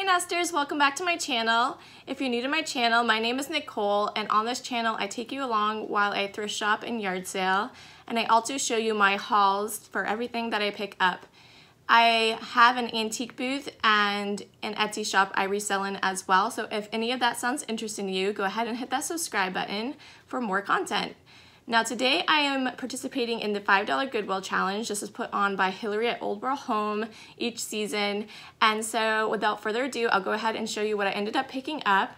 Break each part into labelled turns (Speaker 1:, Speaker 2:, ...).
Speaker 1: Nesters, welcome back to my channel. If you're new to my channel, my name is Nicole, and on this channel I take you along while I thrift shop and yard sale, and I also show you my hauls for everything that I pick up. I have an antique booth and an Etsy shop I resell in as well, so if any of that sounds interesting to you, go ahead and hit that subscribe button for more content. Now today I am participating in the $5 Goodwill Challenge. This is put on by Hillary at Old World Home each season. And so without further ado, I'll go ahead and show you what I ended up picking up.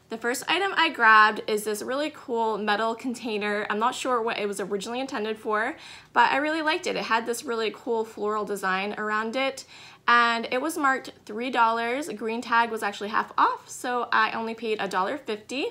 Speaker 1: The first item I grabbed is this really cool metal container. I'm not sure what it was originally intended for, but I really liked it. It had this really cool floral design around it, and it was marked $3. Green tag was actually half off, so I only paid $1.50.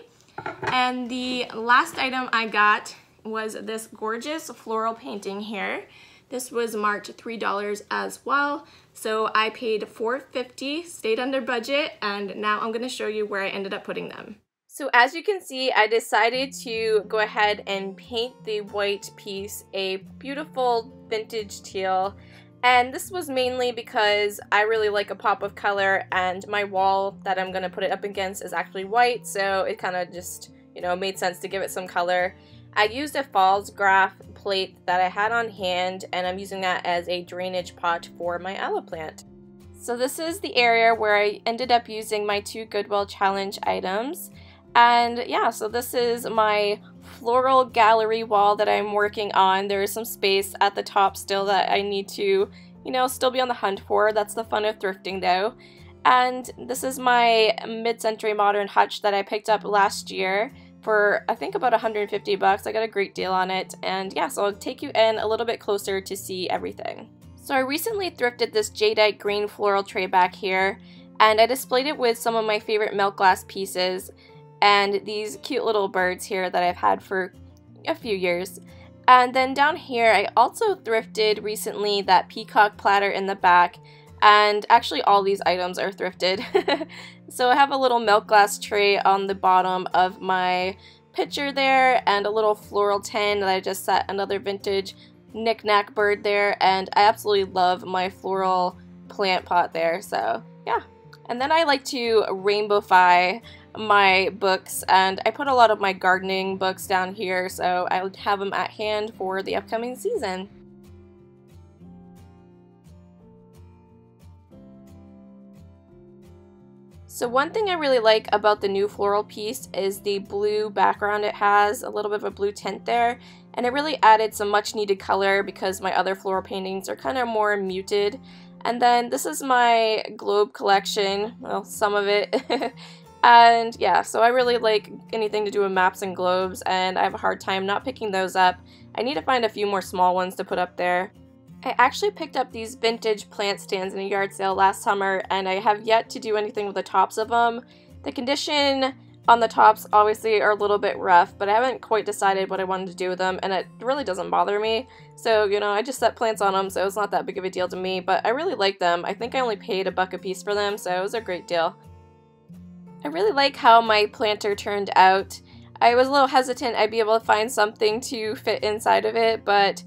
Speaker 1: And the last item I got was this gorgeous floral painting here. This was marked $3 as well, so I paid $4.50, stayed under budget, and now I'm going to show you where I ended up putting them. So as you can see, I decided to go ahead and paint the white piece a beautiful vintage teal, and this was mainly because I really like a pop of color, and my wall that I'm going to put it up against is actually white, so it kind of just, made sense to give it some color. I used a false graph plate that I had on hand, and I'm using that as a drainage pot for my aloe plant. So this is the area where I ended up using my 2 Goodwill Challenge items. And yeah, so this is my floral gallery wall that I'm working on. There is some space at the top still that I need to, still be on the hunt for. That's the fun of thrifting though. And this is my mid-century modern hutch that I picked up last year for I think about 150 bucks. I got a great deal on it, and yeah, so I'll take you in a little bit closer to see everything. So I recently thrifted this jadeite green floral tray back here, and I displayed it with some of my favorite milk glass pieces and these cute little birds here that I've had for a few years. And then down here I also thrifted recently that peacock platter in the back, and actually all these items are thrifted. So I have a little milk glass tray on the bottom of my pitcher there, and a little floral tin that I just set another vintage knick-knack bird there, and I absolutely love my floral plant pot there, so yeah. And then I like to rainbowify my books, and I put a lot of my gardening books down here, so I would have them at hand for the upcoming season. So one thing I really like about the new floral piece is the blue background it has, a little bit of a blue tint there, and it really added some much needed color because my other floral paintings are kind of more muted. And then this is my globe collection, well, some of it. And yeah, so I really like anything to do with maps and globes, and I have a hard time not picking those up. I need to find a few more small ones to put up there. I actually picked up these vintage plant stands in a yard sale last summer, and I have yet to do anything with the tops of them. The condition on the tops obviously are a little bit rough, but I haven't quite decided what I wanted to do with them, and it really doesn't bother me. So, I just set plants on them, so it's not that big of a deal to me, but I really like them. I think I only paid $1 a piece for them, so it was a great deal. I really like how my planter turned out. I was a little hesitant I'd be able to find something to fit inside of it, but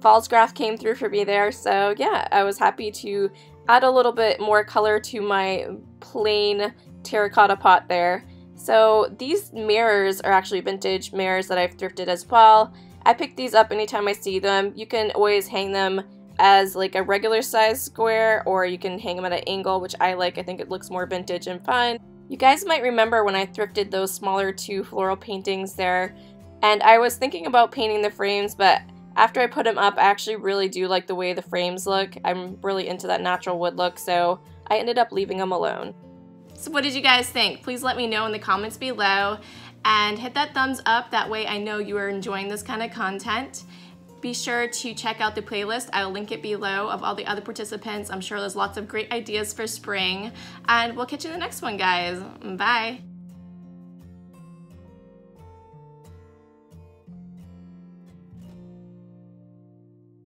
Speaker 1: false graph came through for me there, so yeah, I was happy to add a little bit more color to my plain terracotta pot there. So these mirrors are actually vintage mirrors that I've thrifted as well. I pick these up anytime I see them. You can always hang them as like a regular size square, or you can hang them at an angle, which I like. I think it looks more vintage and fun. You guys might remember when I thrifted those smaller 2 floral paintings there, and I was thinking about painting the frames, but after I put them up, I actually really do like the way the frames look. I'm really into that natural wood look, so I ended up leaving them alone. So what did you guys think? Please let me know in the comments below, and hit that thumbs up. That way I know you are enjoying this kind of content. Be sure to check out the playlist. I'll link it below of all the other participants. I'm sure there's lots of great ideas for spring, and we'll catch you in the next one, guys. Bye.